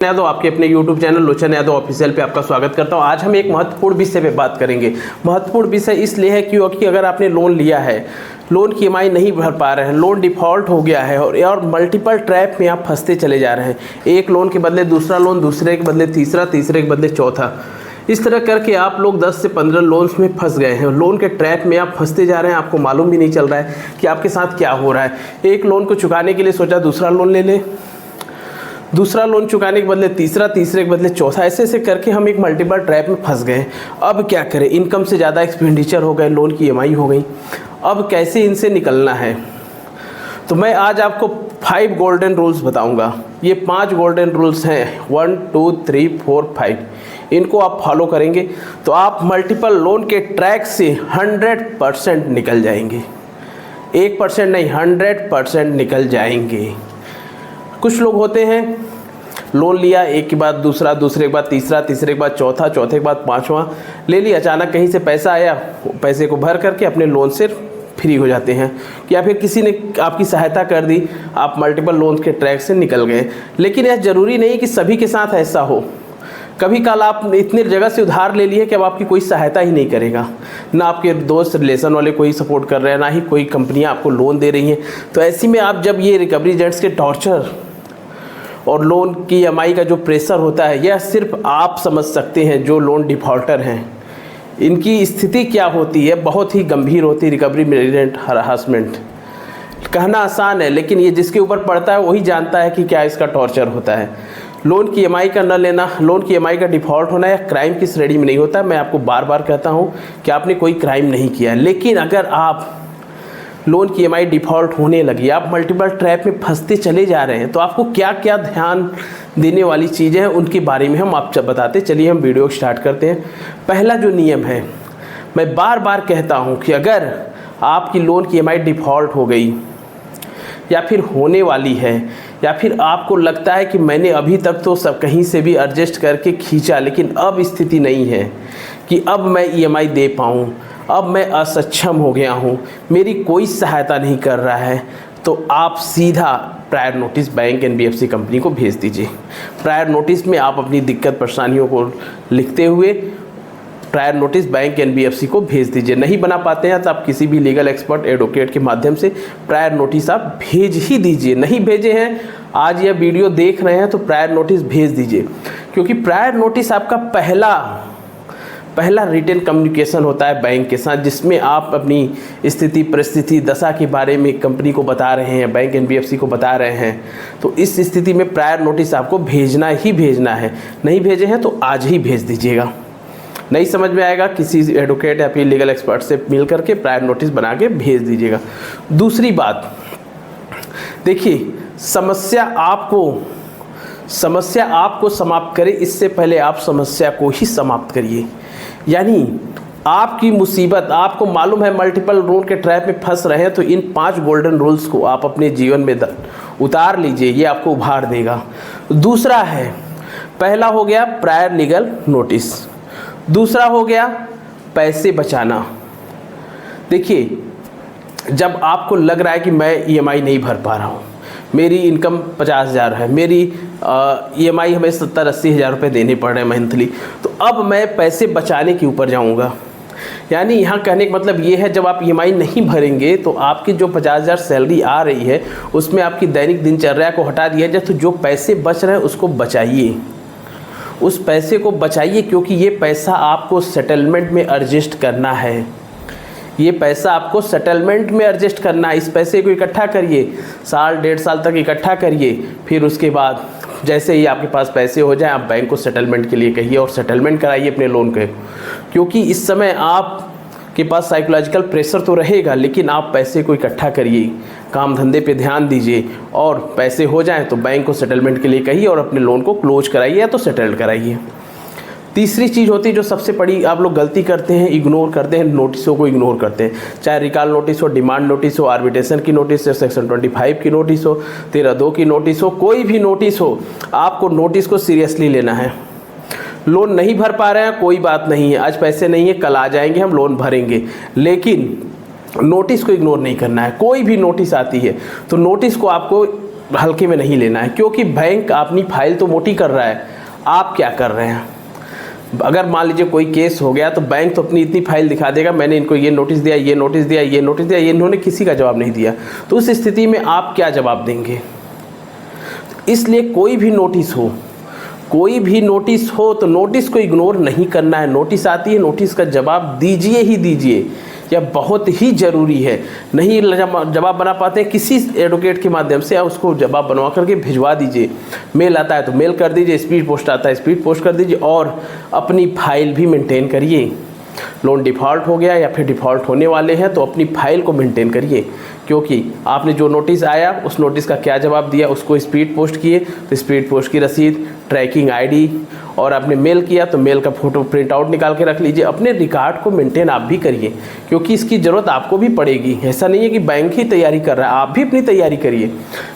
यादव आपके अपने YouTube channel लोचन Yadav official पे आपका स्वागत करता हूं। आज हम एक महत्वपूर्ण विषय पे बात करेंगे। महत्वपूर्ण विषय इसलिए है क्योंकि अगर आपने लोन लिया है, लोन की EMI नहीं भर पा रहे हैं, लोन डिफ़ॉल्ट हो गया है और मल्टीपल ट्रैप में आप फंसते चले जा रहे हैं। एक लोन के बदले दूसरा लोन, दूसरे के बदले तीसरा, तीसरे के बदले चौथा, इस तरह करके आप लोग 10 से 15 लोन्स में फंस गए हैं। लोन के ट्रैप में आप फंसते जा रहे हैं, आपको मालूम भी नहीं चल रहा है कि आपके साथ क्या हो रहा है। एक लोन को चुकाने के लिए सोचा दूसरा लोन ले ले, दूसरा लोन चुकाने के बदले तीसरा, तीसरे के बदले चौथा, ऐसे ऐसे करके हम एक मल्टीपल ट्रैप में फंस गए। अब क्या करें? इनकम से ज़्यादा एक्सपेंडिचर हो गए, लोन की EMI हो गई। अब कैसे इनसे निकलना है? तो मैं आज आपको 5 गोल्डन रूल्स बताऊंगा। ये 5 गोल्डन रूल्स हैं, 1 2 3 4 5। इनको आप फॉलो करेंगे तो आप मल्टीपल लोन के ट्रैक से 100% निकल जाएंगे। 1% नहीं, 100% निकल जाएंगे। कुछ लोग होते हैं, लोन लिया, एक के बाद दूसरा, दूसरे के बाद तीसरा, तीसरे के बाद चौथा, चौथे के बाद पांचवा ले लिया, अचानक कहीं से पैसा आया, पैसे को भर करके अपने लोन से फ्री हो जाते हैं, या फिर किसी ने आपकी सहायता कर दी, आप मल्टीपल लोन के ट्रैक से निकल गए। लेकिन यह ज़रूरी नहीं कि सभी के साथ ऐसा हो। कभी कल आप इतनी जगह से उधार ले लिए कि अब आपकी कोई सहायता ही नहीं करेगा, ना आपके दोस्त रिलेशन वाले कोई सपोर्ट कर रहे हैं, ना ही कोई कंपनियां आपको लोन दे रही हैं। तो ऐसी में आप जब ये रिकवरी एजेंट्स के टॉर्चर और लोन की EMI का जो प्रेशर होता है, यह सिर्फ आप समझ सकते हैं जो लोन डिफ़ॉल्टर हैं। इनकी स्थिति क्या होती है, बहुत ही गंभीर होती है। रिकवरी एजेंट हरासमेंट कहना आसान है, लेकिन ये जिसके ऊपर पड़ता है वही जानता है कि क्या इसका टॉर्चर होता है। लोन की EMI का न लेना, लोन की EMI का डिफ़ॉल्ट होना, या क्राइम की श्रेणी में नहीं होता। मैं आपको बार बार कहता हूँ कि आपने कोई क्राइम नहीं किया, लेकिन अगर आप लोन की EMI डिफ़ॉल्ट होने लगी, आप मल्टीपल ट्रैप में फंसते चले जा रहे हैं, तो आपको क्या क्या ध्यान देने वाली चीज़ें हैं उनके बारे में हम आपसे बताते। चलिए हम वीडियो स्टार्ट करते हैं। पहला जो नियम है, मैं बार बार कहता हूं कि अगर आपकी लोन की EMI डिफ़ॉल्ट हो गई या फिर होने वाली है, या फिर आपको लगता है कि मैंने अभी तक तो सब कहीं से भी एडजस्ट करके खींचा, लेकिन अब स्थिति नहीं है कि अब मैं EMI दे पाऊँ, अब मैं असक्षम हो गया हूँ, मेरी कोई सहायता नहीं कर रहा है, तो आप सीधा prior notice bank NBFC company को भेज दीजिए। प्रायर नोटिस में आप अपनी दिक्कत परेशानियों को लिखते हुए प्रायर नोटिस बैंक NBFC को भेज दीजिए। नहीं बना पाते हैं तो आप किसी भी लीगल एक्सपर्ट एडवोकेट के माध्यम से प्रायर नोटिस आप भेज ही दीजिए। नहीं भेजे हैं, आज यह वीडियो देख रहे हैं तो प्रायर नोटिस भेज दीजिए, क्योंकि प्रायर नोटिस आपका पहला रिटन कम्युनिकेशन होता है बैंक के साथ, जिसमें आप अपनी स्थिति, परिस्थिति, दशा के बारे में कंपनी को बता रहे हैं, बैंक NBFC को बता रहे हैं। तो इस स्थिति में प्रायर नोटिस आपको भेजना ही भेजना है। नहीं भेजे हैं तो आज ही भेज दीजिएगा। नहीं समझ में आएगा, किसी एडवोकेट या फिर लीगल एक्सपर्ट से मिल करके प्रायर नोटिस बना के भेज दीजिएगा। दूसरी बात देखिए, समस्या आपको समाप्त करे, इससे पहले आप समस्या को ही समाप्त करिए। यानी आपकी मुसीबत, आपको मालूम है मल्टीपल लोन के ट्रैप में फंस रहे हैं, तो इन 5 गोल्डन रूल्स को आप अपने जीवन में उतार लीजिए, ये आपको उभार देगा। दूसरा है, पहला हो गया प्रायर लीगल नोटिस, दूसरा हो गया पैसे बचाना। देखिए, जब आपको लग रहा है कि मैं EMI नहीं भर पा रहा हूँ, मेरी इनकम 50,000 है, मेरी EMI हमें 70-80 हज़ार रुपये देने पड़ रहे हैं मंथली, तो अब मैं पैसे बचाने के ऊपर जाऊंगा। यानी यहाँ कहने का मतलब ये है, जब आप EMI नहीं भरेंगे तो आपकी जो 50,000 सैलरी आ रही है उसमें आपकी दैनिक दिनचर्या को हटा दिया जाए, तो जो पैसे बच रहे हैं उसको बचाइए, उस पैसे को बचाइए, क्योंकि ये पैसा आपको सेटलमेंट में एडजस्ट करना है। ये पैसा आपको सेटलमेंट में एडजस्ट करना है। इस पैसे को इकट्ठा करिए, 1-1.5 साल तक इकट्ठा करिए, फिर उसके बाद जैसे ही आपके पास पैसे हो जाए, आप बैंक को सेटलमेंट के लिए कहिए और सेटलमेंट कराइए अपने लोन के। क्योंकि इस समय आपके पास साइकोलॉजिकल प्रेशर तो रहेगा, लेकिन आप पैसे को इकट्ठा करिए, काम धंधे पे ध्यान दीजिए, और पैसे हो जाएं तो बैंक को सेटलमेंट के लिए कहिए और अपने लोन को क्लोज कराइए या तो सेटल कराइए। तीसरी चीज़ होती है जो सबसे बड़ी आप लोग गलती करते हैं, इग्नोर करते हैं, नोटिसों को इग्नोर करते हैं। चाहे रिकॉल नोटिस हो, डिमांड नोटिस हो, आर्बिट्रेशन की नोटिस हो, सेक्शन 25 की नोटिस हो, 13(2) की नोटिस हो, कोई भी नोटिस हो, आपको नोटिस को सीरियसली लेना है। लोन नहीं भर पा रहे हैं, कोई बात नहीं है, आज पैसे नहीं है, कल आ जाएंगे, हम लोन भरेंगे, लेकिन नोटिस को इग्नोर नहीं करना है। कोई भी नोटिस आती है तो नोटिस को आपको हल्के में नहीं लेना है, क्योंकि बैंक अपनी फाइल तो मोटी कर रहा है, आप क्या कर रहे हैं। अगर मान लीजिए कोई केस हो गया तो बैंक तो अपनी इतनी फाइल दिखा देगा, मैंने इनको ये नोटिस दिया, ये नोटिस दिया, ये नोटिस दिया, ये इन्होंने किसी का जवाब नहीं दिया, तो उस स्थिति में आप क्या जवाब देंगे। इसलिए कोई भी नोटिस हो तो नोटिस को इग्नोर नहीं करना है। नोटिस आती है, नोटिस का जवाब दीजिए ही दीजिए, यह बहुत ही ज़रूरी है। नहीं जवाब बना पाते हैं, किसी एडवोकेट के माध्यम से उसको जवाब बनवा करके भिजवा दीजिए। मेल आता है तो मेल कर दीजिए, स्पीड पोस्ट आता है स्पीड पोस्ट कर दीजिए, और अपनी फाइल भी मेंटेन करिए। लोन डिफ़ॉल्ट हो गया या फिर डिफ़ॉल्ट होने वाले हैं तो अपनी फाइल को मेंटेन करिए, क्योंकि आपने जो नोटिस आया उस नोटिस का क्या जवाब दिया, उसको स्पीड पोस्ट किए तो स्पीड पोस्ट की रसीद, ट्रैकिंग आईडी, और आपने मेल किया तो मेल का फ़ोटो प्रिंट आउट निकाल के रख लीजिए। अपने रिकॉर्ड को मेंटेन आप भी करिए, क्योंकि इसकी ज़रूरत आपको भी पड़ेगी। ऐसा नहीं है कि बैंक ही तैयारी कर रहा है, आप भी अपनी तैयारी करिए,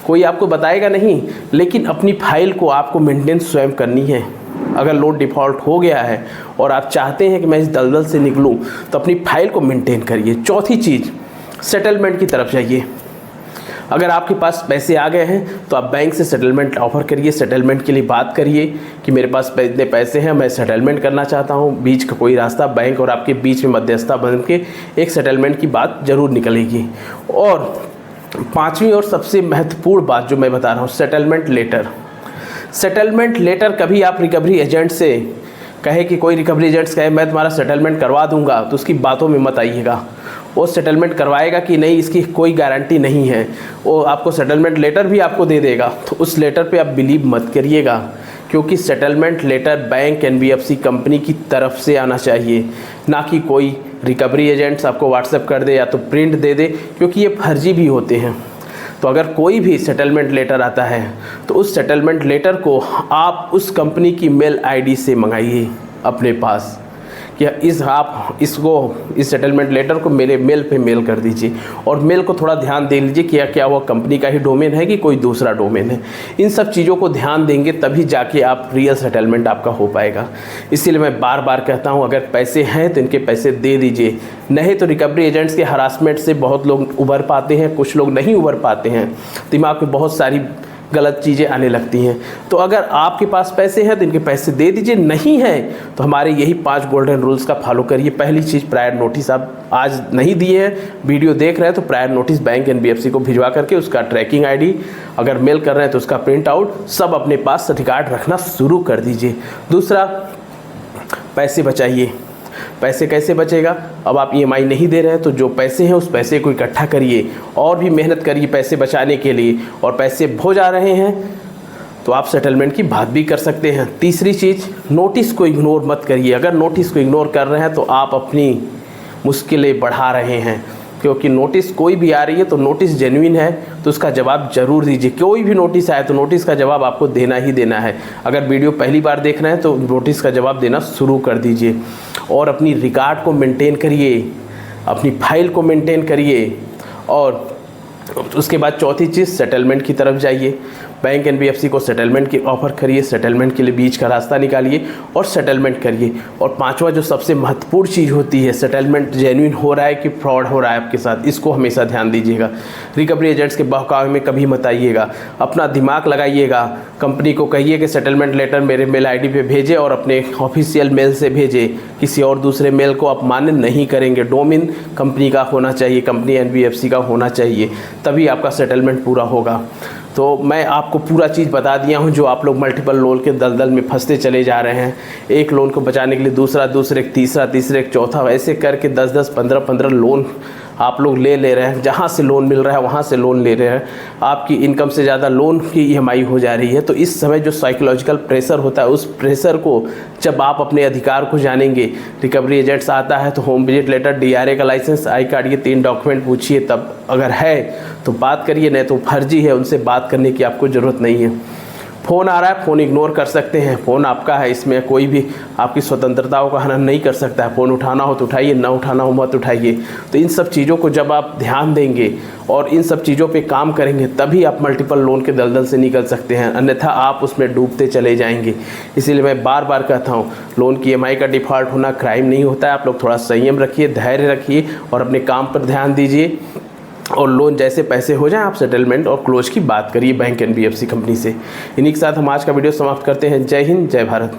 कोई आपको बताएगा नहीं, लेकिन अपनी फाइल को आपको मेंटेन स्वयं करनी है। अगर लोन डिफ़ॉल्ट हो गया है और आप चाहते हैं कि मैं इस दलदल से निकलूं, तो अपनी फाइल को मेंटेन करिए। चौथी चीज़, सेटलमेंट की तरफ जाइए। अगर आपके पास पैसे आ गए हैं तो आप बैंक से सेटलमेंट ऑफ़र करिए, सेटलमेंट के लिए बात करिए कि मेरे पास इतने पैसे हैं, मैं सेटलमेंट करना चाहता हूं। बीच का कोई रास्ता, बैंक और आपके बीच में मध्यस्थता बन के एक सेटलमेंट की बात ज़रूर निकलेगी। और पाँचवीं और सबसे महत्वपूर्ण बात जो मैं बता रहा हूँ, सेटलमेंट लेटर। सेटलमेंट लेटर कभी आप रिकवरी एजेंट से कहे कि कोई रिकवरी एजेंट्स कहे मैं तुम्हारा सेटलमेंट करवा दूंगा, तो उसकी बातों में मत आइएगा। वो सेटलमेंट करवाएगा कि नहीं, इसकी कोई गारंटी नहीं है। वो आपको सेटलमेंट लेटर भी आपको दे देगा, तो उस लेटर पे आप बिलीव मत करिएगा, क्योंकि settlement letter bank NBFC company की तरफ से आना चाहिए, ना कि कोई रिकवरी एजेंट्स आपको व्हाट्सएप कर दे या तो प्रिंट दे दे, क्योंकि ये फर्जी भी होते हैं। तो अगर कोई भी सेटलमेंट लेटर आता है तो उस सेटलमेंट लेटर को आप उस कंपनी की मेल आईडी से मंगाइए अपने पास, कि इस सेटलमेंट लेटर को मेरे मेल पे मेल कर दीजिए। और मेल को थोड़ा ध्यान दे लीजिए कि क्या वो कंपनी का ही डोमेन है कि कोई दूसरा डोमेन है। इन सब चीज़ों को ध्यान देंगे तभी जाके आप रियल सेटलमेंट आपका हो पाएगा। इसीलिए मैं बार बार कहता हूँ, अगर पैसे हैं तो इनके पैसे दे दीजिए, नहीं तो रिकवरी एजेंट्स के हरासमेंट से बहुत लोग उभर पाते हैं, कुछ लोग नहीं उभर पाते हैं, दिमाग में बहुत सारी गलत चीज़ें आने लगती हैं। तो अगर आपके पास पैसे हैं तो इनके पैसे दे दीजिए, नहीं है तो हमारे यही 5 गोल्डन रूल्स का फॉलो करिए। पहली चीज़, प्रायर नोटिस आप आज नहीं दिए हैं, वीडियो देख रहे हैं तो प्रायर नोटिस बैंक एनबीएफसी को भिजवा करके उसका ट्रैकिंग आईडी, अगर मेल कर रहे हैं तो उसका प्रिंट आउट, सब अपने पास रिकॉर्ड रखना शुरू कर दीजिए। दूसरा, पैसे बचाइए। पैसे कैसे बचेगा, अब आप ईएमआई नहीं दे रहे हैं तो जो पैसे हैं उस पैसे को इकट्ठा करिए और भी मेहनत करिए पैसे बचाने के लिए, और पैसे हो जा रहे हैं तो आप सेटलमेंट की बात भी कर सकते हैं। तीसरी चीज़, नोटिस को इग्नोर मत करिए। अगर नोटिस को इग्नोर कर रहे हैं तो आप अपनी मुश्किलें बढ़ा रहे हैं, क्योंकि नोटिस कोई भी आ रही है तो नोटिस जेन्युइन है तो उसका जवाब ज़रूर दीजिए। कोई भी नोटिस आए तो नोटिस का जवाब आपको देना ही देना है। अगर वीडियो पहली बार देख रहे हैं तो नोटिस का जवाब देना शुरू कर दीजिए, और अपनी रिकॉर्ड को मेंटेन करिए, अपनी फाइल को मेंटेन करिए। और उसके बाद चौथी चीज़, सेटलमेंट की तरफ जाइए। बैंक एनबीएफसी को सेटलमेंट की ऑफ़र करिए, सेटलमेंट के लिए बीच का रास्ता निकालिए और सेटलमेंट करिए। और पांचवा जो सबसे महत्वपूर्ण चीज़ होती है, सेटलमेंट जेन्युइन हो रहा है कि फ्रॉड हो रहा है आपके साथ, इसको हमेशा ध्यान दीजिएगा। रिकवरी एजेंट्स के बहकावे में कभी मत आइएगा, अपना दिमाग लगाइएगा। कंपनी को कहिए कि सेटलमेंट लेटर मेरे मेल आईडी पे भेजे और अपने ऑफिशियल मेल से भेजे, किसी और दूसरे मेल को आप मान्य नहीं करेंगे। डोमेन कंपनी का होना चाहिए, कंपनी एनबीएफसी का होना चाहिए, तभी आपका सेटलमेंट पूरा होगा। तो मैं आपको पूरा चीज़ बता दिया हूँ, जो आप लोग मल्टीपल लोन के दलदल में फंसते चले जा रहे हैं। एक लोन को बचाने के लिए दूसरा, दूसरे तीसरा, तीसरे चौथा, ऐसे करके 10-10, 15-15 लोन आप लोग ले रहे हैं। जहाँ से लोन मिल रहा है वहाँ से लोन ले रहे हैं, आपकी इनकम से ज़्यादा लोन की ईएमआई हो जा रही है। तो इस समय जो साइकोलॉजिकल प्रेशर होता है, उस प्रेशर को जब आप अपने अधिकार को जानेंगे, रिकवरी एजेंट्स आता है तो होम विजिट लेटर, डीआरए का लाइसेंस, आई कार्ड, ये 3 डॉक्यूमेंट पूछिए, तब अगर है तो बात करिए, नहीं तो फर्जी है, उनसे बात करने की आपको ज़रूरत नहीं है। फ़ोन आ रहा है, फ़ोन इग्नोर कर सकते हैं, फ़ोन आपका है, इसमें कोई भी आपकी स्वतंत्रताओं का हनन नहीं कर सकता है। फ़ोन उठाना हो तो उठाइए, ना उठाना हो मत उठाइए। तो इन सब चीज़ों को जब आप ध्यान देंगे और इन सब चीज़ों पे काम करेंगे, तभी आप मल्टीपल लोन के दलदल से निकल सकते हैं, अन्यथा आप उसमें डूबते चले जाएंगे। इसीलिए मैं बार बार कहता हूँ, लोन की ईएमआई का डिफ़ॉल्ट होना क्राइम नहीं होता है। आप लोग थोड़ा संयम रखिए, धैर्य रखिए और अपने काम पर ध्यान दीजिए। और लोन जैसे पैसे हो जाएं आप सेटलमेंट और क्लोज की बात करिए बैंक NBFC कंपनी से। इन्हीं के साथ हम आज का वीडियो समाप्त करते हैं। जय हिंद, जय भारत।